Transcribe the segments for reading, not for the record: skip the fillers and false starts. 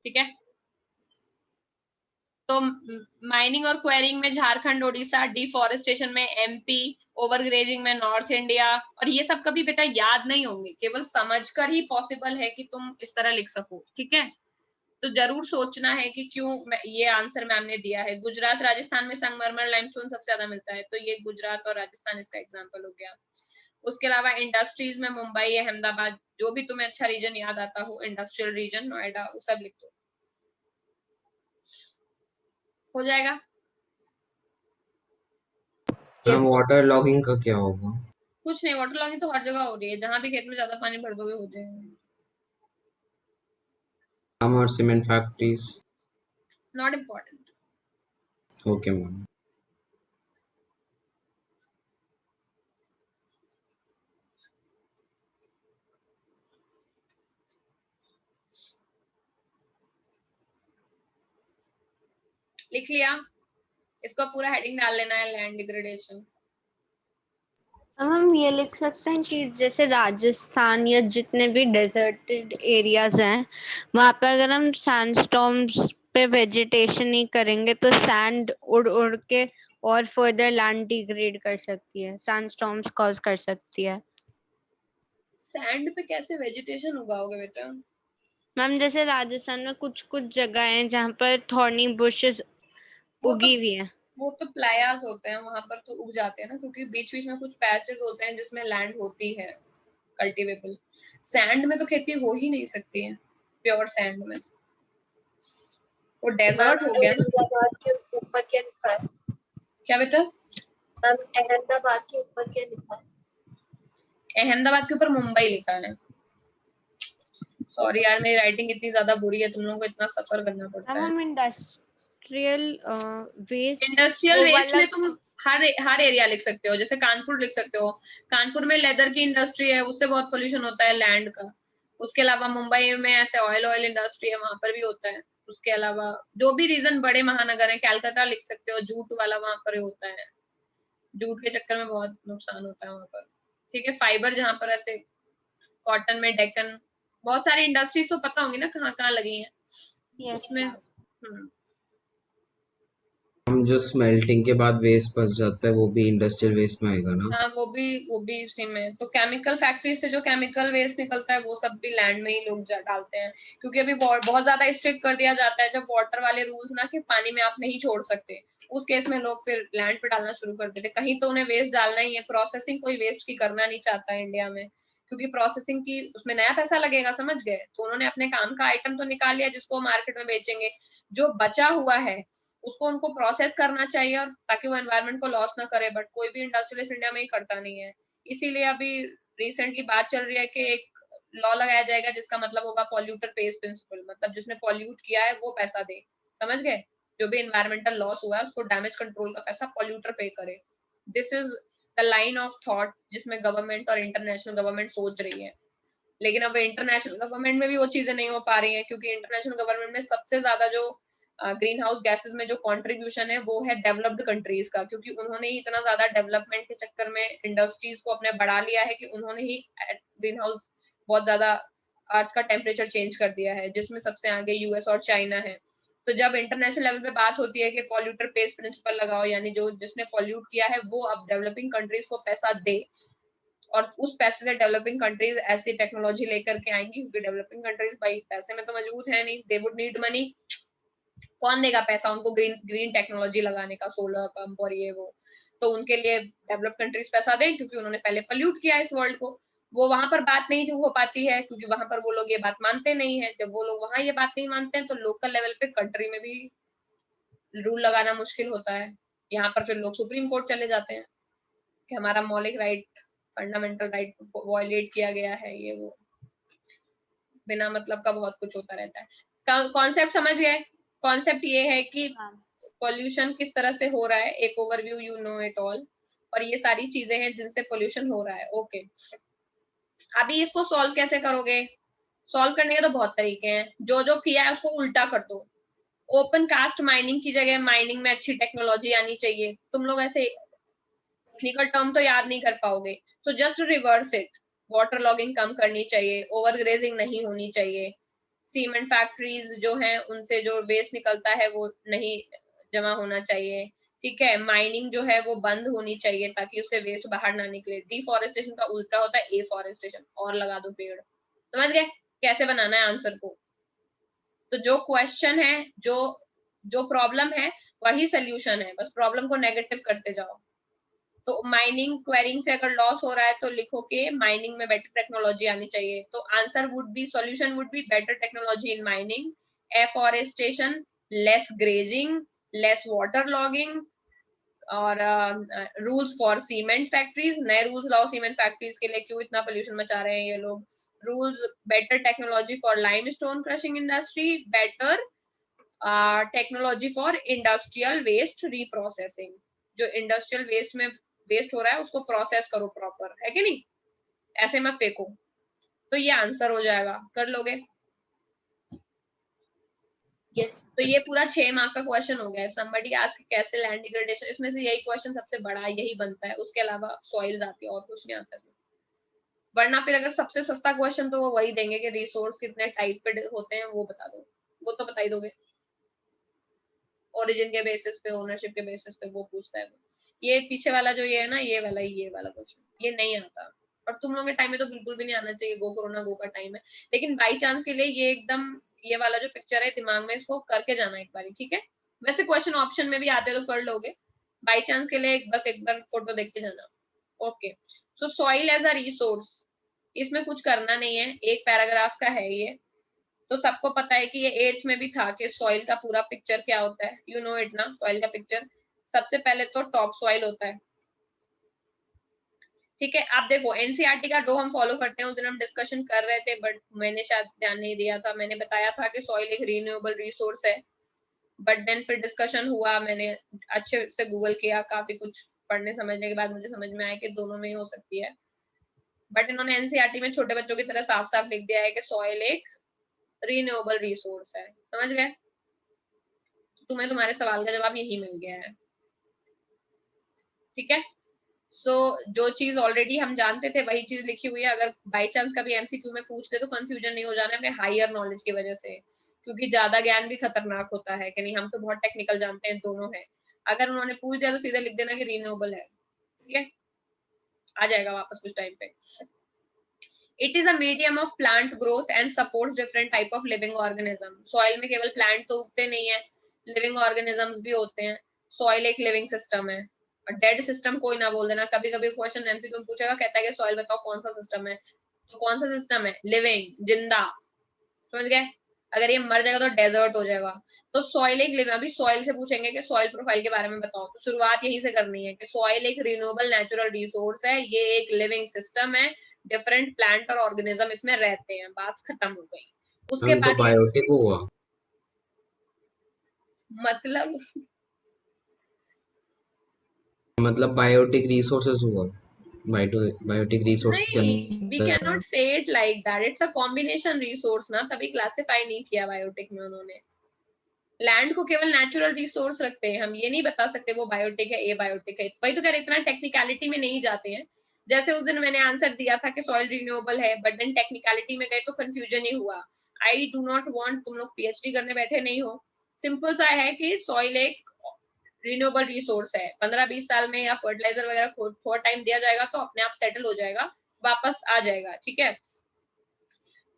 ठीक है। तो माइनिंग और क्वेरिंग में झारखंड, उड़ीसा, डिफॉरेस्टेशन में एमपी, ओवरग्रेजिंग में नॉर्थ इंडिया। और ये सब कभी बेटा याद नहीं होंगे, केवल समझकर ही पॉसिबल है कि तुम इस तरह लिख सको। ठीक है, तो जरूर सोचना है कि क्यों ये आंसर मैम ने दिया है। गुजरात राजस्थान में संगमरमर लाइमस्टोन सबसे ज्यादा मिलता है, तो ये गुजरात और राजस्थान इसका एग्जांपल हो गया। उसके अलावा इंडस्ट्रीज में मुंबई, अहमदाबाद, जो भी तुम्हें अच्छा रीजन याद आता हो, इंडस्ट्रियल रीजन, नोएडा, वो सब लिख दो, हो जाएगा। मैम वाटर लॉगिंग का क्या होगा? कुछ नहीं, वाटर लॉगिंग तो हर जगह हो रही है, जहां भी खेत में ज्यादा पानी भर दोगे हो जाएगा। और cement factories? Not important. Okay ma'am. लिख लिया, इसका पूरा हेडिंग डाल लेना है, लैंड डिग्रेडेशन। हम ये लिख सकते हैं कि जैसे राजस्थान या जितने भी डेजर्टेड एरियाज हैं, वहां पे अगर हम सैंडस्टॉर्म्स पे वेजिटेशन नहीं करेंगे तो सैंड उड़ उड़ के और फर्दर लैंड डिग्रेड कर सकती है, सैंडस्टॉर्म्स कॉज कर सकती है। सैंड पे कैसे वेजिटेशन उगाओगे बेटा? मैम जैसे राजस्थान में कुछ कुछ जगह है जहाँ पर थॉर्नी बुशेस उगी हुई है। वो तो प्लायाज होते हैं, वहां पर तो उग जाते हैं ना, क्योंकि बीच बीच में कुछ पैचेस होते हैं जिसमें लैंड होती है कल्टीवेबल। सैंड में तो खेती हो ही नहीं सकती है, प्योर सैंड में, वो डेजर्ट हो गया ना। अहमदाबाद के ऊपर क्या लिखा है? क्या बेटा? मैम अहमदाबाद के ऊपर क्या लिखा है? अहमदाबाद के ऊपर मुंबई लिखा है। सॉरी यार, मेरी राइटिंग इतनी ज्यादा बुरी है, तुम लोगों को इतना सफर करना पड़ता है। हम इंडस्ट्रियल वेस्ट, इंडस्ट्रियल वेस्ट में तुम हर एरिया लिख सकते हो, जैसे कानपुर लिख सकते हो। कानपुर में लेदर की इंडस्ट्री है, उससे बहुत पोल्यूशन होता है लैंड का। उसके अलावा मुंबई में ऐसे ऑयल इंडस्ट्री है, वहां पर भी होता है। उसके अलावा जो भी रीजन बड़े महानगर है, कैलकाटा लिख सकते हो, जूट वाला वहां पर होता है, जूट के चक्कर में बहुत नुकसान होता है वहां पर। ठीक है, फाइबर जहां पर ऐसे, कॉटन में डेक्कन, बहुत सारी इंडस्ट्रीज तो पता होंगी ना कहाँ कहाँ लगी है उसमें। हम जो स्मेल्टिंग के बाद वेस्ट बच जाता है वो भी इंडस्ट्रियल वेस्ट में आएगा ना? हाँ, वो भी उसी में। तो केमिकल फैक्ट्री से जो केमिकल वेस्ट निकलता है वो सब भी लैंड में ही लोग डालते हैं, क्योंकि अभी बहुत ज्यादा स्ट्रिक्ट कर दिया जाता है जब वाटर वाले रूल्स ना, कि पानी में आप नहीं छोड़ सकते। उस केस में लोग फिर लैंड पे डालना शुरू कर देते, कहीं तो उन्हें वेस्ट डालना ही है। प्रोसेसिंग कोई वेस्ट की करना नहीं चाहता है इंडिया में, क्योंकि प्रोसेसिंग की उसमें नया पैसा लगेगा, समझ गए? तो उन्होंने अपने काम का आइटम तो निकाल लिया जिसको मार्केट में बेचेंगे, जो बचा हुआ है उसको उनको प्रोसेस करना चाहिए, और ताकि वो एनवायरनमेंट को लॉस ना करे। बट कोई भी इंडस्ट्रियलिस्ट इंडिया में ही करता नहीं है। इसीलिए अभी रिसेंटली बात चल रही है कि एक लॉ लगाया जाएगा जिसका मतलब होगा पॉल्यूटर पेज प्रिंसिपल, मतलब जिसने पॉल्यूट किया है वो पैसा दे, समझ गए? जो भी एनवायरमेंटल लॉस हुआ है उसको डैमेज कंट्रोल का पैसा पॉल्यूटर पे करे। This is the line of thought जिसमें गवर्नमेंट और इंटरनेशनल गवर्नमेंट सोच रही है। लेकिन अब इंटरनेशनल गवर्नमेंट में भी वो चीजें नहीं हो पा रही है, क्योंकि इंटरनेशनल गवर्नमेंट में सबसे ज्यादा जो ग्रीन हाउस गैसेस में जो कंट्रीब्यूशन है वो है डेवलप्ड कंट्रीज का, क्योंकि उन्होंने ही इतना ज्यादा डेवलपमेंट के चक्कर में इंडस्ट्रीज को अपने बढ़ा लिया है कि उन्होंने ही ग्रीन हाउस बहुत ज्यादा अर्थ का टेम्परेचर चेंज कर दिया है, जिसमें सबसे आगे यूएस और चाइना है। तो जब इंटरनेशनल लेवल पे बात होती है कि पॉल्यूटर पेज प्रिंसिपल लगाओ, यानी जो जिसने पॉल्यूट किया है वो अब डेवलपिंग कंट्रीज को पैसा दे, और उस पैसे से डेवलपिंग कंट्रीज ऐसी टेक्नोलॉजी लेकर के आएंगी, क्योंकि डेवलपिंग कंट्रीज भाई पैसे में तो मजबूत है नहीं, दे वुड नीड मनी। कौन देगा पैसा उनको ग्रीन ग्रीन टेक्नोलॉजी लगाने का, सोलर पंप और ये वो। तो उनके लिए डेवलप कंट्रीज पैसा दें, क्योंकि उन्होंने पहले पोल्यूट किया इस वर्ल्ड को। वो वहां पर बात नहीं जो हो पाती है, क्योंकि वहां पर वो लोग ये बात मानते नहीं है। जब वो लोग वहां ये बात नहीं मानते हैं तो लोकल लेवल पे कंट्री में भी रूल लगाना मुश्किल होता है। यहाँ पर फिर लोग सुप्रीम कोर्ट चले जाते हैं कि हमारा मौलिक राइट, फंडामेंटल राइट वायलेट किया गया है, ये वो बिना मतलब का बहुत कुछ होता रहता है। कॉन्सेप्ट समझ गए? कॉन्सेप्ट ये है कि पॉल्यूशन किस तरह से हो रहा है, एक overview, you know it all, और ये सारी चीजें हैं जिनसे पॉल्यूशन हो रहा है। ओके, अभी इसको सॉल्व कैसे करोगे? सॉल्व करने के तो बहुत तरीके हैं, जो जो किया है उसको उल्टा कर दो। ओपन कास्ट माइनिंग की जगह माइनिंग में अच्छी टेक्नोलॉजी आनी चाहिए। तुम लोग ऐसे टेक्निकल टर्म तो याद नहीं कर पाओगे, तो just reverse it. Water logging कम करनी चाहिए, ओवर ग्रेजिंग नहीं होनी चाहिए, सीमेंट फैक्ट्रीज जो हैं उनसे जो वेस्ट निकलता है वो नहीं जमा होना चाहिए, ठीक है। माइनिंग जो है वो बंद होनी चाहिए ताकि उससे वेस्ट बाहर ना निकले। डिफॉरेस्टेशन का उल्टा होता है एफॉरेस्टेशन, और लगा दो पेड़। समझ गए कैसे बनाना है आंसर को? तो जो क्वेश्चन है, जो जो प्रॉब्लम है वही सोल्यूशन है, बस प्रॉब्लम को नेगेटिव करते जाओ। तो माइनिंग क्वेरिंग से अगर लॉस हो रहा है तो लिखो कि माइनिंग में बेटर टेक्नोलॉजी आनी चाहिए। तो answer would be, solution would be better technology in mining, afforestation, less grazing, less water logging, और रूल्स फॉर सीमेंट फैक्ट्रीज। नए रूल्स लाओ सीमेंट फैक्ट्रीज के लिए, क्यों इतना पोल्यूशन मचा रहे हैं ये लोग। Rules, better technology for limestone crushing industry, better technology for industrial waste reprocessing. जो इंडस्ट्रियल वेस्ट में वेस्ट हो रहा है उसको प्रोसेस करो प्रॉपर, है कि नहीं, ऐसे मत फेंको। तो ये आंसर हो जाएगा, कर लोगे? यस। तो ये पूरा 6 मार्क का क्वेश्चन हो गया। समबडी आस्क कैसे लैंड डिग्रेडेशन, इसमें से यही क्वेश्चन सबसे बड़ा यही बनता है, उसके अलावा सॉइल्स आती है और कुछ नहीं आता इसमें। वरना फिर अगर सबसे सस्ता क्वेश्चन तो वो वही देंगे कि रिसोर्स कितने टाइप पे होते हैं वो बता दो, वो तो बता ही दोगे। ओरिजिन के बेसिस पे, ओनरशिप के बेसिस पे वो पूछता है। ये पीछे वाला जो ये है ना, ये वाला क्वेश्चन ये नहीं आता, और तुम लोगों के टाइम में तो बिल्कुल भी नहीं आना चाहिए। गो कोरोना गो का टाइम है, लेकिन बाई चांस के लिए ये एकदम ये वाला जो पिक्चर है दिमाग में, इसको करके जाना एक बार, ठीक है। वैसे क्वेश्चन ऑप्शन में भी आते तो कर लोगे, बाई चांस के लिए बस एक बार फोटो देख के जाना। Okay, so soil as a resource, इसमें कुछ करना नहीं है, एक पैराग्राफ का है ये। तो सबको पता है कि ये 8th में भी था कि सॉइल का पूरा पिक्चर क्या होता है, यू नो इट ना। सॉइल का पिक्चर सबसे पहले तो टॉप सॉइल होता है, ठीक है। आप देखो एनसीईआरटी का हम फॉलो करते हैं, उस दिन हम डिस्कशन कर रहे थे बट मैंने शायद ध्यान नहीं दिया था। मैंने बताया था कि सॉइल एक रिन्यूएबल रिसोर्स है, बट देन फिर डिस्कशन हुआ, मैंने अच्छे से गूगल किया, काफी कुछ पढ़ने समझने के बाद मुझे समझ में आया कि दोनों में ही हो सकती है। बट इन्होंने एनसीईआरटी में छोटे बच्चों की तरह साफ साफ लिख दिया है कि सॉइल एक रिन्यूएबल रिसोर्स है। समझ गए? तुम्हें तुम्हारे सवाल का जवाब यही मिल गया है, ठीक है। सो जो चीज ऑलरेडी हम जानते थे वही चीज लिखी हुई है। अगर बाई चांस कभी एमसीक्यू में पूछ दे तो कंफ्यूजन नहीं हो जाना है हायर नॉलेज की वजह से, क्योंकि ज्यादा ज्ञान भी खतरनाक होता है कि नहीं, हम तो बहुत टेक्निकल जानते हैं, दोनों है। अगर उन्होंने पूछ दिया तो सीधे लिख देना कि रिन्यूएबल है, ठीक है, आ जाएगा वापस कुछ टाइम पे। It is a medium of plant growth and supports different type of living organism. Soil में केवल प्लांट तो उगते नहीं है, लिविंग ऑर्गेनिजम्स भी होते हैं। सॉइल एक लिविंग सिस्टम है, और डेड सिस्टम कोई ना बोल देना। कभी कभी क्वेश्चन एमसीक्यू में पूछेगा, कहता है कि सॉइल बताओ कौन सा सिस्टम है, तो कौन सा सिस्टम है? लिविंग, जिंदा। समझ गए? अगर ये मर जाएगा तो डेजर्ट हो जाएगा। तो सॉइल एक लिविंग, अभी सॉइल से पूछेंगे कि सॉइल प्रोफाइल के बारे में बताओ, तो शुरुआत यहीं से करनी है कि सॉइल एक रिन्यूएबल नेचुरल रिसोर्स है, ये एक लिविंग सिस्टम है, डिफरेंट प्लांट और ऑर्गेनिज्म इसमें रहते हैं, बात खत्म हो गई। उसके हम तो बाद ये बायोटिक हुआ, मतलब बायोटिक रिसोर्सेज हुआ, बायोटिक रिसोर्स के नहीं, वी कैन अंदर। नॉट से it like that, it's a combination resource ना, तभी क्लासिफाई नहीं किया बायोटिक में उन्होंने। लैंड को केवल नेचुरल रिसोर्स रखते हैं, हम ये नहीं बता सकते वो बायोटिक है, ए बायोटिक है। वही तो कह रहे, इतना टेक्निकलिटी में नहीं जाते हैं। जैसे उस दिन मैंने आंसर दिया था कि सॉइल रिन्यूएबल है, बट देन टेक्निकलिटी में गए तो कंफ्यूजन ही हुआ। आई डू नॉट वांट, तुम लोग पीएचडी करने बैठे नहीं हो, सिंपल सा है कि सॉइल एक रिन्यूएबल रिसोर्स है। 15-20 साल में या फर्टिलाइजर वगैरह थोड़ा टाइम दिया जाएगा तो अपने आप सेटल हो जाएगा, वापस आ जाएगा, ठीक है।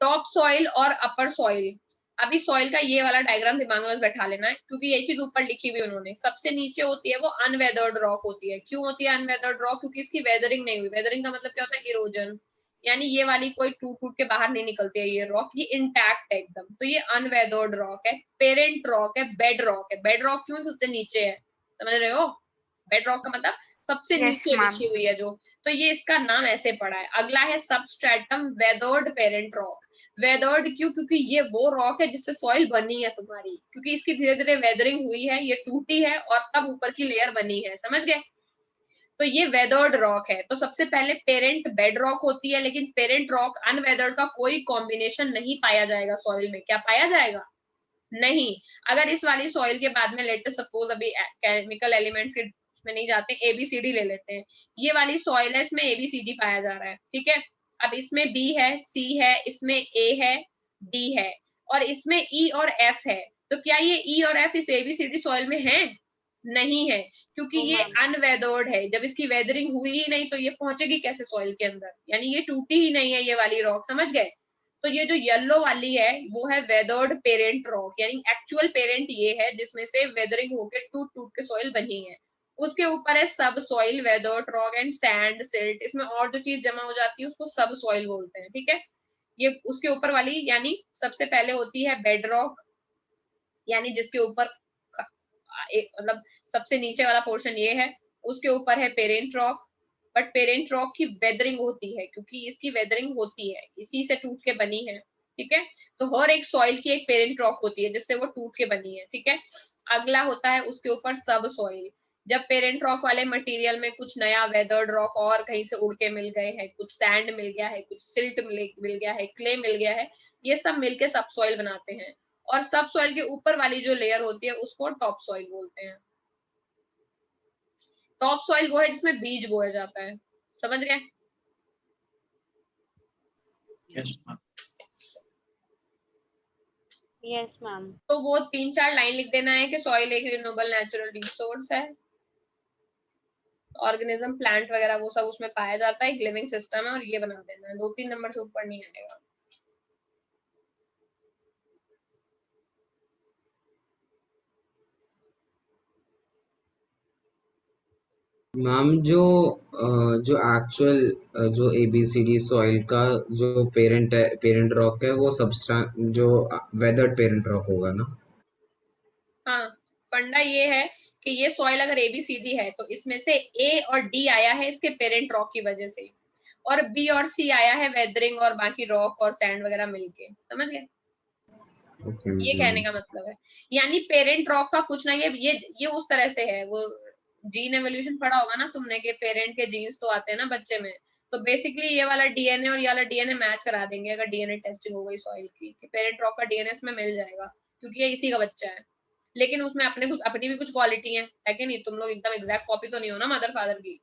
टॉप सॉइल और अपर सॉइल, अभी सॉइल का ये वाला डायग्राम दिमाग में बस बैठा लेना है, क्योंकि ये चीज ऊपर लिखी हुई उन्होंने। सबसे नीचे होती है वो अनवेदर्ड रॉक होती है। क्यों होती है अनवेदर्ड रॉक? क्योंकि इसकी वेदरिंग नहीं हुई। वेदरिंग का मतलब क्या होता है? इरोजन, यानी ये वाली कोई टूट टूट के बाहर नहीं निकलती है ये रॉक, ये इंटैक्ट है एकदम। तो ये अनवेदर्ड रॉक है, पेरेंट रॉक है, बेड रॉक है। बेड रॉक क्यों? सबसे नीचे है, समझ रहे हो? बेड रॉक का मतलब सबसे नीचे बिछी हुई है जो, तो ये इसका नाम ऐसे पड़ा है। अगला है substratum weathered parent rock. Weathered क्यों? क्योंकि ये वो रॉक है जिससे सॉइल बनी है तुम्हारी, क्योंकि इसकी धीरे धीरे वेदरिंग हुई है, ये टूटी है और तब ऊपर की लेयर बनी है, समझ गए? तो ये वेदर्ड रॉक है। तो सबसे पहले पेरेंट बेड रॉक होती है, लेकिन पेरेंट रॉक अनवेदर्ड का कोई कॉम्बिनेशन नहीं पाया जाएगा सॉइल में। क्या पाया जाएगा? नहीं। अगर इस वाली सॉइल के बाद में लेट सपोज, अभी केमिकल एलिमेंट्स के में नहीं जाते, एबीसीडी ले लेते हैं। ये वाली सॉइल है, इसमें एबीसीडी पाया जा रहा है, ठीक है। अब इसमें बी है, सी है, इसमें ए है, डी है, और इसमें ई और एफ है, तो क्या ये ई और एफ इस एबीसीडी सॉइल में है? नहीं है, क्योंकि ये अनवेदर्ड है। जब इसकी वेदरिंग हुई ही नहीं तो ये पहुंचेगी कैसे सॉइल के अंदर, यानी ये टूटी ही नहीं है ये वाली रॉक, समझ गए? तो ये जो येलो वाली है वो है वेदर्ड पेरेंट रॉक, यानी एक्चुअल पेरेंट ये है जिसमें से वेदरिंग होकर टूट टूट के सॉइल बनी है। उसके ऊपर है सब soil, weathered rock and sand, silt, इसमें और जो चीज जमा हो जाती है उसको सब सॉइल बोलते हैं, ठीक है? ये उसके ऊपर वाली, यानी सबसे पहले होती है बेड रॉक, यानी जिसके ऊपर मतलब सबसे नीचे वाला पोर्शन ये है, उसके ऊपर है parent rock, but parent rock की वेदरिंग होती है, क्योंकि इसकी वेदरिंग होती है, इसी से टूट के बनी है, ठीक है? तो हर एक सॉइल की एक पेरेंट रॉक होती है जिससे वो टूट के बनी है, ठीक है? अगला होता है उसके ऊपर सब सॉइल। जब पेरेंट रॉक वाले मटेरियल में कुछ नया वेदर्ड रॉक और कहीं से उड़ के मिल गए हैं, कुछ सैंड मिल गया है, कुछ सिल्ट मिल गया है, क्ले मिल गया है, ये सब मिलके सब सॉइल बनाते हैं। और सब सॉइल के ऊपर वाली जो लेयर होती है उसको टॉप सॉइल बोलते हैं। टॉप सॉइल वो है जिसमें बीज बोया जाता है, समझ गए? Yes ma'am. तो वो 3-4 लाइन लिख देना है कि सॉइल एक रिन्यूएबल नेचुरल रिसोर्स है, ऑर्गेनिज्म, प्लांट वगैरह वो सब उसमें पाया जाता है, एक लिविंग सिस्टम है, और ये बना देना है। 2-3 नंबर से ऊपर नहीं आएगा। मैम जो एक्चुअल जो एबीसीडी सॉइल का जो पेरेंट रॉक है वो जो वेदर्ड पेरेंट रॉक होगा ना? हाँ, फंडा ये है कि ये सॉइल अगर एबीसीडी है तो इसमें से ए और डी आया है इसके पेरेंट रॉक की वजह से, और बी और सी आया है वेदरिंग और बाकी रॉक और सैंड वगैरह मिलके, समझ गए? ये कहने का मतलब है, यानी पेरेंट रॉक का कुछ ना, ये उस तरह से है, वो जीन एवोल्यूशन पढ़ा होगा ना तुमने कि पेरेंट के जीन्स तो आते हैं ना बच्चे में, तो बेसिकली ये वाला डीएनए और ये वाला डीएनए मैच करा देंगे अगर डीएनए टेस्टिंग हो गई सॉइल की, कि पेरेंट रॉक का डीएनए इसमें मिल जाएगा क्योंकि ये इसी का बच्चा है। लेकिन उसमें अपनी भी कुछ क्वालिटी है कि नहीं? तुम लोग एकदम एग्जैक्ट कॉपी तो नहीं हो ना मदर फादर की,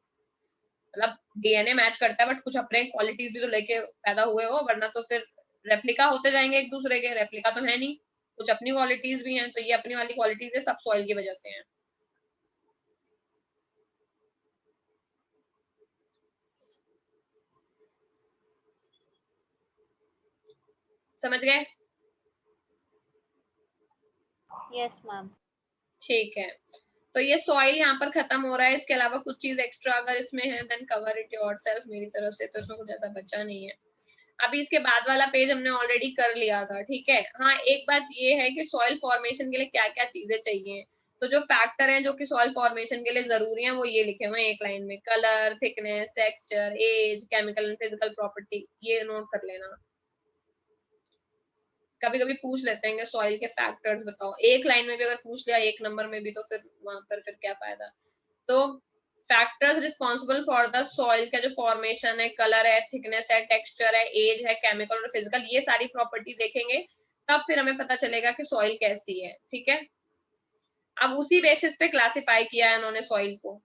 मतलब डीएनए मैच करता है बट कुछ अपने क्वालिटीज भी तो लेके पैदा हुए हो, वरना तो फिर रेप्लिका होते जाएंगे एक दूसरे के, रेप्लिका तो है नहीं, कुछ अपनी क्वालिटीज भी हैं, तो ये अपनी वाली क्वालिटीज है, सब सॉइल की वजह से हैं। समझ गए? Yes ma'am. ठीक है, तो ये सॉइल यहाँ पर खत्म हो रहा है। इसके अलावा कुछ चीज एक्स्ट्रा अगर इसमें है देन कवर इट योरसेल्फ मेरी तरफ से, तो इसमें कुछ ऐसा बचा नहीं है। अभी इसके बाद वाला पेज हमने ऑलरेडी कर लिया था, ठीक है? हाँ, एक बात ये है कि सॉइल फॉर्मेशन के लिए क्या क्या चीजें चाहिए, तो जो फैक्टर हैं जो कि सॉइल फॉर्मेशन के लिए जरूरी है वो ये लिखे हुए हैं एक लाइन में: colour, thickness, texture, age, chemical and physical property. ये नोट कर लेना, कभी कभी पूछ लेते हैं सॉइल के फैक्टर्स बताओ, एक लाइन में भी अगर पूछ लिया, एक नंबर में भी, तो फिर वहां पर फिर क्या फायदा? तो factors responsible for the soil का जो फॉर्मेशन है, कलर है, थिकनेस है, टेक्सचर है, एज है, केमिकल और फिजिकल, ये सारी प्रॉपर्टी देखेंगे तब फिर हमें पता चलेगा कि सॉइल कैसी है, ठीक है? अब उसी बेसिस पे क्लासिफाई किया है उन्होंने सॉइल को,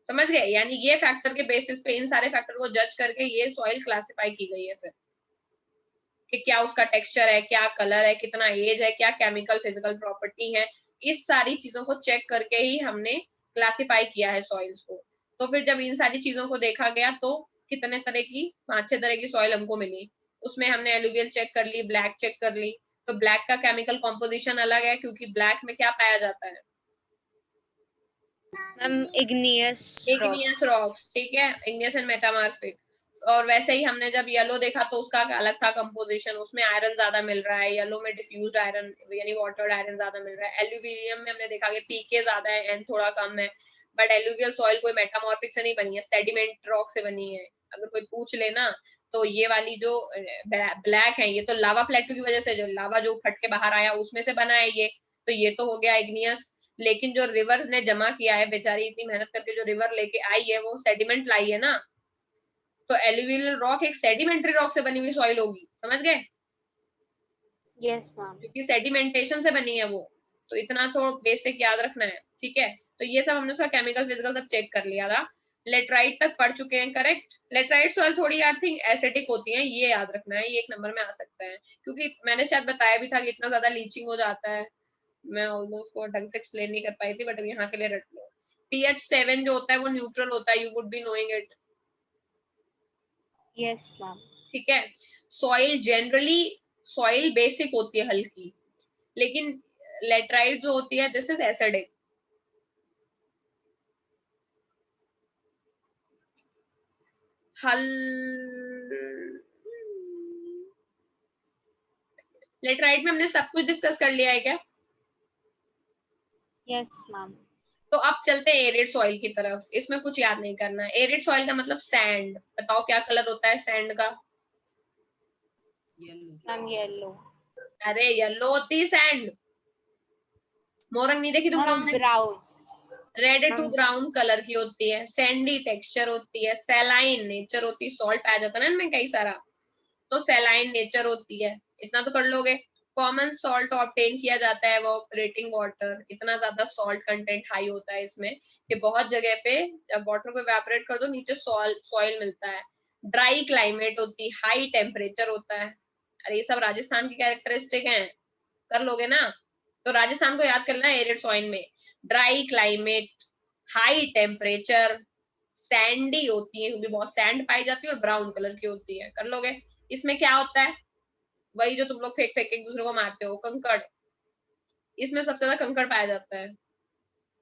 समझ गए? यानी ये फैक्टर के बेसिस पे, इन सारे फैक्टर को जज करके ये सॉइल क्लासिफाई की गई है फिर, कि क्या उसका टेक्सचर है, क्या कलर है, कितना एज है, क्या केमिकल फिजिकल प्रॉपर्टी है, इस सारी चीजों को चेक करके ही हमने क्लासिफाई किया है सॉइल्स को। तो फिर जब इन सारी चीजों को देखा गया तो कितने तरह की, 5-6 तरह की सॉइल हमको मिली। उसमें हमने एलुवियल चेक कर ली, ब्लैक चेक कर ली। तो ब्लैक का केमिकल कॉम्पोजिशन अलग है क्योंकि ब्लैक में क्या पाया जाता है? इग्नियस रॉक्स, ठीक है, इग्नियस एंड मेटामॉर्फिक। और वैसे ही हमने जब येलो देखा तो उसका अलग था कंपोजिशन, उसमें आयरन ज्यादा मिल रहा है, येलो में डिफ्यूज्ड आयरन यानी वाटर्ड आयरन ज्यादा मिल रहा है। एल्यूविलियम में हमने देखा कि पीके ज्यादा है एंड थोड़ा कम है। बट एल्यूवियल सॉइल कोई मेटामॉर्फिक से नहीं बनी है, सेडिमेंट रॉक से बनी है। अगर कोई पूछ लेना तो ये वाली जो ब्लैक है ये तो लावा प्लेटू की वजह से, जो लावा जो फट के बाहर आया उसमें से बना है ये, तो ये तो हो गया इग्नियस। लेकिन जो रिवर ने जमा किया है, बेचारी इतनी मेहनत करके जो रिवर लेके आई है वो सेडिमेंट लाई है ना, तो एल्यूवियल रॉक एक सेडिमेंट्री रॉक से बनी हुई सॉइल होगी, समझ गए? Yes ma'am. क्योंकि सेडिमेंटेशन से बनी है वो, तो इतना तो बेसिक याद रखना है, ठीक है? तो ये सब हमने उसका केमिकल फिजिकल सब चेक कर लिया था। लेटराइट तक पढ़ चुके हैं, करेक्ट। लेटराइट सॉइल थोड़ी आई थिंक एसिडिक होती है, ये याद रखना है, ये एक नंबर में आ सकता है, क्योंकि मैंने शायद बताया भी था कि इतना ज्यादा लीचिंग हो जाता है। मैं उसको ढंग से एक्सप्लेन नहीं कर पाई थी, बट यहाँ के लिए रट लो। pH 7 जो होता है वो न्यूट्रल होता है, you would be knowing it. Yes ma'am. ठीक है। सॉइल जनरली सॉइल बेसिक होती है, हल्की, लेकिन लेटराइट जो होती है दिस इज एसिडिक। हल लेटराइट में हमने सब कुछ डिस्कस कर लिया है क्या? Yes ma'am. तो अब चलते हैं एरिड सॉइल की तरफ। इसमें कुछ याद नहीं करना है। एरिड सॉइल का मतलब सैंड। बताओ क्या कलर होता है सैंड का? Ma'am yellow. अरे येलो होती है सैंड। मोरंग नहीं देखी तुम लोगों मैम ने? Brown. Red to ma'am brown colour की होती है, सैंडी टेक्सचर होती है, सैलाइन नेचर होती है, सॉल्ट पाया जाता है ना इनमें कई सारा, तो सैलाइन नेचर होती है। इतना तो कर लोगे। कॉमन सॉल्ट ऑब्टेन किया जाता है वो ऑपरेटिंग वाटर। इतना ज्यादा सॉल्ट कंटेंट हाई होता है इसमें कि बहुत जगह पे जब वाटर को इवेपोरेट कर दो नीचे सॉइल मिलता है। ड्राई क्लाइमेट होती है, हाई टेम्परेचर होता है। अरे ये सब राजस्थान की कैरेक्टरिस्टिक हैं, कर लोगे ना? तो राजस्थान को याद करना है एरिड सॉइल में। Dry climate, high temperature, Sandy होती है क्योंकि बहुत सैंड पाई जाती है, और ब्राउन कलर की होती है। कर लोगे? इसमें क्या होता है? वही जो तुम लोग फेंक फेंक एक दूसरे को मारते हो, कंकड़। इसमें सबसे ज्यादा कंकड़ पाया जाता है।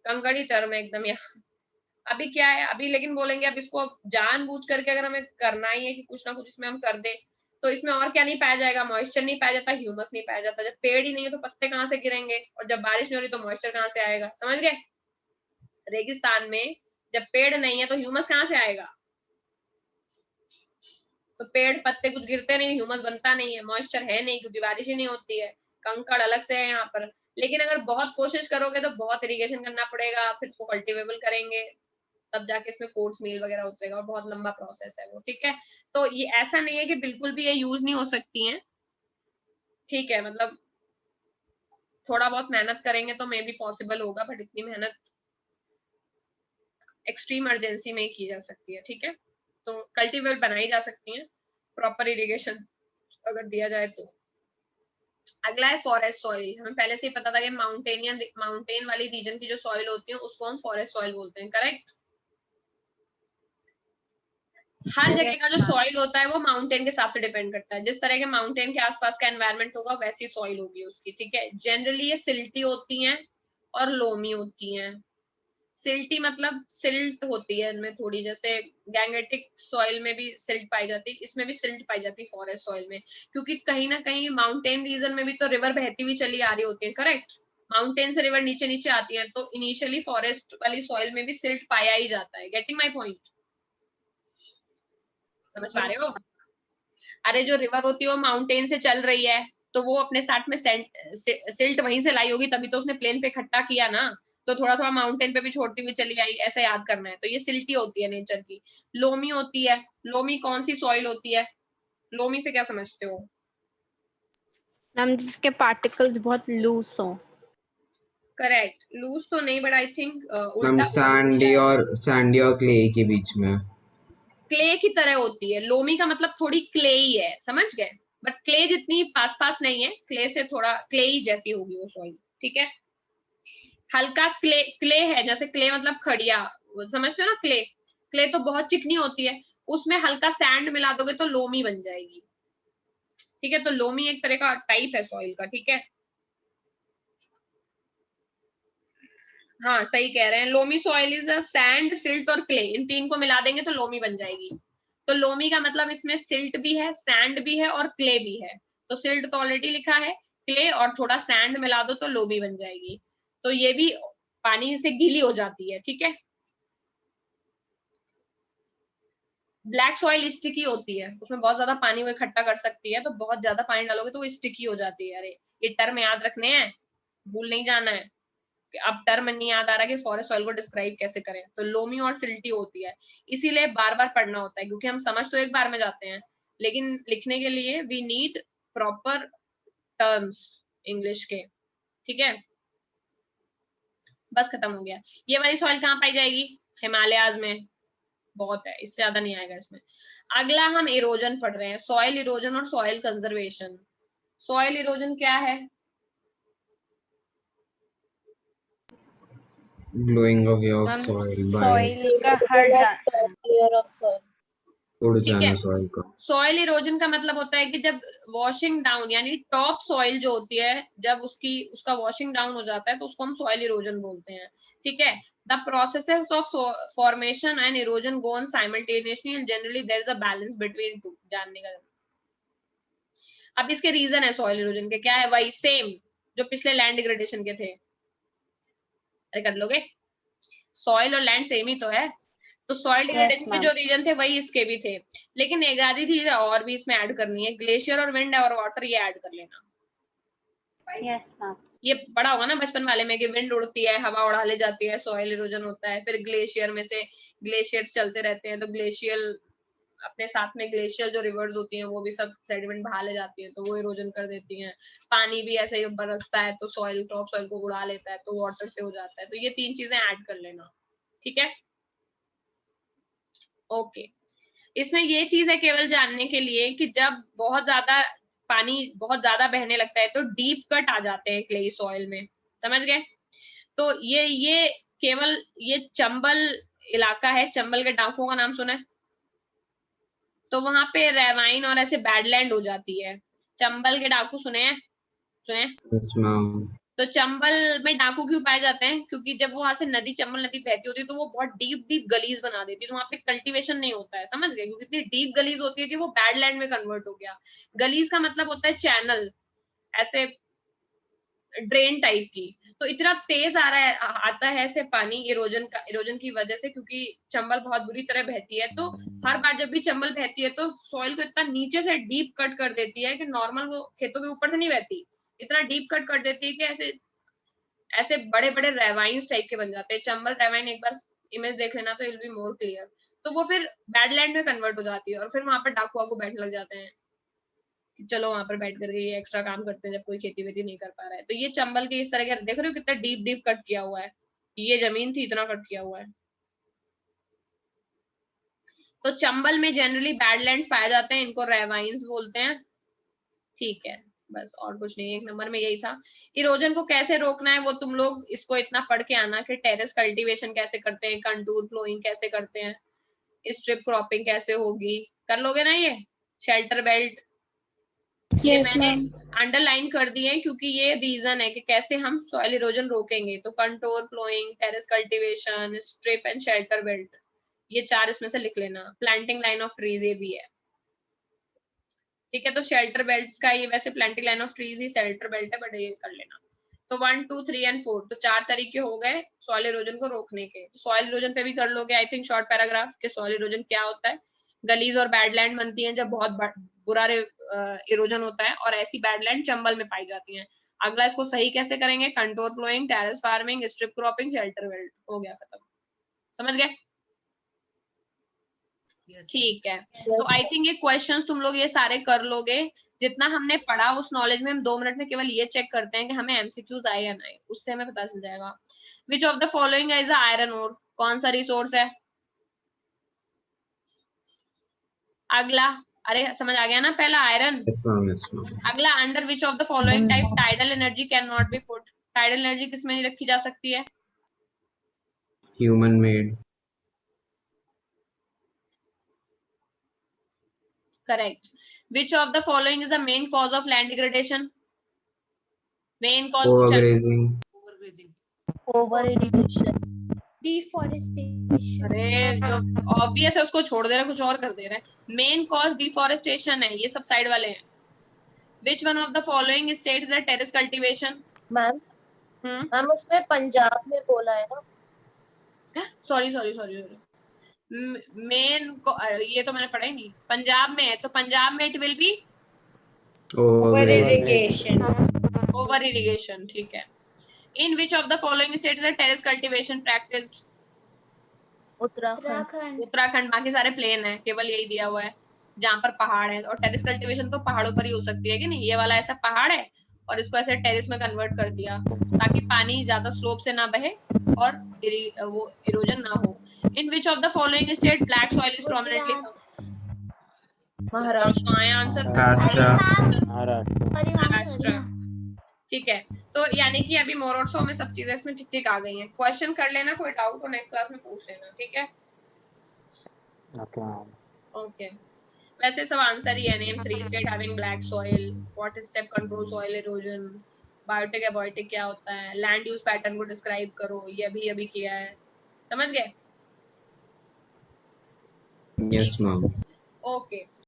कंकड़ ही टर्म है एकदम यहाँ। अभी क्या है, अभी लेकिन बोलेंगे अब इसको जानबूझ करके अगर हमें करना ही है कि कुछ ना कुछ इसमें हम कर दे, तो इसमें और क्या नहीं पाया जाएगा? मॉइस्चर नहीं पाया जाता, ह्यूमस नहीं पाया जाता। जब पेड़ ही नहीं है तो पत्ते कहाँ से गिरेंगे, और जब बारिश नहीं हो रही तो मॉइस्चर कहाँ से आएगा? समझ गए? रेगिस्तान में जब पेड़ नहीं है तो ह्यूमस कहाँ से आएगा? तो पेड़ पत्ते कुछ गिरते नहीं, ह्यूमस बनता नहीं है, मॉइस्चर है नहीं क्योंकि बारिश ही नहीं होती है। कंकड़ अलग से है यहाँ पर। लेकिन अगर बहुत कोशिश करोगे तो बहुत इरिगेशन करना पड़ेगा, फिर उसको कल्टीवेबल करेंगे, तब जाके इसमें कोर्स मील वगैरह उतरेगा, और बहुत लंबा प्रोसेस है वो। ठीक है। तो ये ऐसा नहीं है कि बिल्कुल भी ये यूज नहीं हो सकती हैं। ठीक है, मतलब थोड़ा बहुत मेहनत करेंगे तो मे बी पॉसिबल होगा, बट इतनी मेहनत एक्सट्रीम इमरजेंसी में ही की जा सकती है। ठीक है। तो कल्टीवेबल बनाई जा सकती है, प्रॉपर इरिगेशन अगर दिया जाए तो। अगला है फॉरेस्ट सॉइल। हमें पहले से ही पता था कि माउंटेन वाली रीजन की जो सॉइल होती है उसको हम फॉरेस्ट सॉइल बोलते हैं, करेक्ट। हर जगह का जो सॉइल होता है वो माउंटेन के हिसाब से डिपेंड करता है। जिस तरह के माउंटेन के आसपास का एनवायरनमेंट होगा वैसी सॉइल होगी उसकी। ठीक है। जनरली ये सिल्टी होती हैं और लोमी होती हैं। सिल्टी मतलब सिल्ट होती है इनमें थोड़ी, जैसे गैंगेटिक सॉइल में भी सिल्ट पाई जाती है, इसमें भी सिल्ट पाई जाती है फॉरेस्ट सॉइल में, क्योंकि कहीं ना कहीं माउंटेन रीजन में भी तो रिवर बहती हुई चली आ रही होती है, करेक्ट। माउंटेन से रिवर नीचे नीचे आती है, तो इनिशियली फॉरेस्ट वाली सॉइल में भी सिल्ट पाया ही जाता है। Getting my point? समझ पा रहे हो? अरे जो रिवर होती है वो माउंटेन से चल रही है, तो वो अपने साथ में सिल्ट वहीं से लाई होगी, तभी तो उसने प्लेन पे इकट्ठा किया ना। तो थोड़ा थोड़ा माउंटेन पे भी छोड़ती हुई चली आई, ऐसा याद करना है। तो ये सिल्टी होती है नेचर की। लोमी होती है। लोमी कौन सी सॉइल होती है? लोमी से क्या समझते हो? मैम जिसके पार्टिकल्स बहुत लूज हो। करेक्ट। लूज तो नहीं, बट आई थिंक मैम उल्टा बोल रही हूँ सैंडी शायद। और सैंडी और क्ले के बीच में। क्ले की तरह होती है। लोमी का मतलब थोड़ी क्ले ही है, समझ गए? बट क्ले जितनी पास पास नहीं है, क्ले से थोड़ा क्ले ही जैसी होगी वो सॉइल। ठीक है। हल्का क्ले क्ले है, जैसे क्ले मतलब खड़िया, समझते हो ना? क्ले क्ले तो बहुत चिकनी होती है, उसमें हल्का सैंड मिला दोगे तो लोमी बन जाएगी। ठीक है। तो लोमी एक तरह का टाइप है सॉइल का। ठीक है। हाँ सही कह रहे हैं। Loamy soil is a sand, silt और क्ले, इन तीन को मिला देंगे तो लोमी बन जाएगी। तो लोमी का मतलब इसमें सिल्ट भी है, सैंड भी है और क्ले भी है। तो सिल्ट तो ऑलरेडी लिखा है, क्ले और थोड़ा सैंड मिला दो तो लोमी बन जाएगी। तो ये भी पानी से गीली हो जाती है। ठीक है। ब्लैक सॉइल स्टिकी होती है, उसमें बहुत ज्यादा पानी वो इकट्ठा कर सकती है, तो बहुत ज्यादा पानी डालोगे तो वो स्टिकी हो जाती है। अरे ये टर्म याद रखने हैं, भूल नहीं जाना है। अब टर्म नहीं याद आ रहा कि फॉरेस्ट सॉइल को डिस्क्राइब कैसे करें, तो लोमी और सिल्टी होती है। इसीलिए बार बार पढ़ना होता है, क्योंकि हम समझ तो एक बार में जाते हैं, लेकिन लिखने के लिए we need proper terms English के। ठीक है। बस खत्म हो गया। ये वाली सॉइल कहाँ पाई जाएगी? हिमालयाज में। बहुत है, इससे ज्यादा नहीं आएगा इसमें। अगला हम इरोजन पढ़ रहे हैं, सॉइल इरोजन और सॉइल कंजर्वेशन। सॉइल इरोजन क्या है? Glowing away of ma'am soil by soil का हट जा लेयर ऑफ सॉइल। उड़ ठीक जाना है, सॉइल का। सॉइल इरोजन का मतलब होता है कि जब वॉशिंग डाउन यानी टॉप सॉइल जो होती है, जब उसका वॉशिंग डाउन हो जाता है तो उसको हम सॉइल इरोजन बोलते हैं। ठीक है, the processes of formation and erosion go on simultaneously and generally there is a balance between two. जानने का अब इसके रीजन है सॉइल इरोजन के, क्या है? वही सेम जो पिछले लैंड डिग्रेडेशन के थे। अरे कर लोगे, सॉइल और लैंड सेम ही तो है, तो सॉइल डिग्रेडेशन के जो रीजन थे वही इसके भी थे, लेकिन एक आधी चीज और भी इसमें ऐड करनी है, ग्लेशियर और विंड और वाटर, ये ऐड कर लेना। Yes ma'am. ये पढ़ा होगा ना बचपन वाले में कि विंड उड़ती है, हवा उड़ा ले जाती है, सॉइल इरोजन होता है। फिर ग्लेशियर में से ग्लेशियर्स चलते रहते हैं तो ग्लेशियर अपने साथ में ग्लेशियर जो रिवर्स होती हैं वो भी सब सेडिमेंट बहा ले जाती है, तो वो इरोजन कर देती हैं। पानी भी ऐसे ही बरसता है तो सॉइल टॉप सॉइल को उड़ा लेता है, तो वाटर से हो जाता है। तो ये 3 चीजें ऐड कर लेना, ठीक है? ओके, इसमें ये चीज है केवल जानने के लिए कि जब बहुत ज्यादा पानी बहुत ज्यादा बहने लगता है तो डीप कट आ जाते हैं क्लेई सॉइल में, समझ गए? तो ये केवल ये चंबल इलाका है, चंबल के डाकुओं का नाम सुना है? तो वहां पे रेवाइन और ऐसे बैडलैंड हो जाती है। चंबल के डाकू सुने हैं? सुने? yes ma'am तो चंबल में डाकू क्यों पाए जाते हैं? क्योंकि जब वो वहां से नदी चंबल नदी बहती होती है तो वो बहुत डीप डीप गलीज बना देती है, तो वहां पे कल्टीवेशन नहीं होता है, समझ गए? क्योंकि इतनी डीप गलीज होती है कि वो बैडलैंड में कन्वर्ट हो गया। गलीज का मतलब होता है चैनल, ऐसे ड्रेन टाइप की। तो इतना तेज आ रहा है आता है ऐसे पानी इरोजन की वजह से, क्योंकि चंबल बहुत बुरी तरह बहती है। तो हर बार जब भी चंबल बहती है तो सॉइल को इतना नीचे से डीप कट कर देती है कि नॉर्मल वो खेतों के ऊपर से नहीं बहती, इतना डीप कट कर देती है कि ऐसे ऐसे बड़े बड़े रेवाइन्स टाइप के बन जाते हैं। चंबल रेवाइन एक बार इमेज देख लेना तो it will be more clear. तो वो फिर बैडलैंड में कन्वर्ट हो जाती है और फिर वहां पर डाकू वाकू बैठने लग जाते हैं, चलो वहां पर बैठ करके ये एक्स्ट्रा काम करते हैं जब कोई खेती वेती नहीं कर पा रहा है। तो ये चंबल के इस तरह के देख रहे हो कितना डीप डीप कट किया हुआ है, ये जमीन थी इतना कट किया हुआ है। तो चंबल में जनरली बैडलैंड्स पाए जाते हैं, इनको रेवाइन्स बोलते हैं, ठीक है? बस और कुछ नहीं, 1 नंबर में यही था। इरोजन को कैसे रोकना है वो तुम लोग इसको इतना पढ़ के आना कि टेरेस कल्टीवेशन कैसे करते हैं, कंटूर फ्लोइंग कैसे करते हैं, स्ट्रिप क्रॉपिंग कैसे होगी, कर लोगे ना ये? शेल्टर बेल्ट ये मैंने अंडरलाइन कर दिए क्योंकि ये रीजन है कि कैसे हम सॉइल इरोजन रोकेंगे। तो contour flowing, terrace cultivation, strip and shelter belt, ये 4 इसमें से लिख लेना। प्लांटिंग लाइन ऑफ ट्रीज ये भी है, ठीक है? तो शेल्टर बेल्ट्स का ये वैसे planting line of trees he shelter belt है, बट ये कर लेना। तो 1, 2, 3 एंड 4 तो 4 तरीके हो गए सॉइल इरोजन को रोकने के। सॉइल इरोजन पे भी कर लोगे आई थिंक शॉर्ट पैराग्राफ के सॉइल इरोजन क्या होता है। गलीज और बैडलैंड बनती हैं जब बहुत बुरा इरोजन होता है, और ऐसी बैडलैंड चंबल में पाई जाती हैं। अगला इसको सही कैसे करेंगे? Contour flowing, terrace farming, strip cropping, shelter belt, हो गया खत्म, समझ गए? ठीक है, तो आई थिंक ये क्वेश्चंस तुम लोग ये सारे कर लोगे। जितना हमने पढ़ा उस नॉलेज में हम 2 मिनट में केवल ये चेक करते हैं कि हमें एमसीक्यूज आए या नहीं, उससे हमें पता चल जाएगा। Which of the following is iron ore, कौन सा रिसोर्स है? अगला, अरे समझ आ गया ना? पहला iron. yes ma'am yes ma'am अगला, under which of the following type tidal energy can not be put, tidal energy किसमें नहीं रखी जा सकती है? human made correct. Which of the following is the main cause of land degradation? Main cause overgrazing over irrigation, deforestation. अरे जो obvious है उसको छोड़ दे रहे, कुछ और कर दे रहे हैं। मेन कॉज डिफॉरेस्टेशन है, ये सब साइड वाले हैं। Which one of the following states that terrace cultivation? Ma'am ma'am उसमें पंजाब में बोला है ना? सॉरी मेन ये तो मैंने पढ़ा ही नहीं। पंजाब में है तो पंजाब में it will be irrigation. Over irrigation, ठीक है। In which of the following states are terrace cultivation practised? Uttarakhand. Uttarakhand, बाकी सारे प्लेन है, केवल यही दिया हुआ है जहां पर पहाड़ है। और टेरेस कल्टीवेशन तो पहाड़ों पर ही हो सकती है कि नहीं? ये वाला ऐसा पहाड़ है और इसको ऐसे टेरेस में कन्वर्ट कर दिया ताकि पानी ज्यादा स्लोप से ना बहे और वो इरोजन ना हो। In which of the following state black soil is prominently found? Maharashtra. Answer Maharashtra. Maharashtra. ठीक है, तो यानी कि अभी मोरोटो में सब चीजें इसमें ठीक ठीक आ गई हैं। क्वेश्चन कर लेना, कोई डाउट हो नेक्स्ट क्लास में पूछ लेना, ठीक है? ओके, वैसे सब आंसर ही है। Name 3 state having black soil, what step control soil erosion, biotic abiotic क्या होता है, लैंड यूज पैटर्न को डिस्क्राइब करो, ये अभी किया है। समझ गए? Yes ma'am. ओके।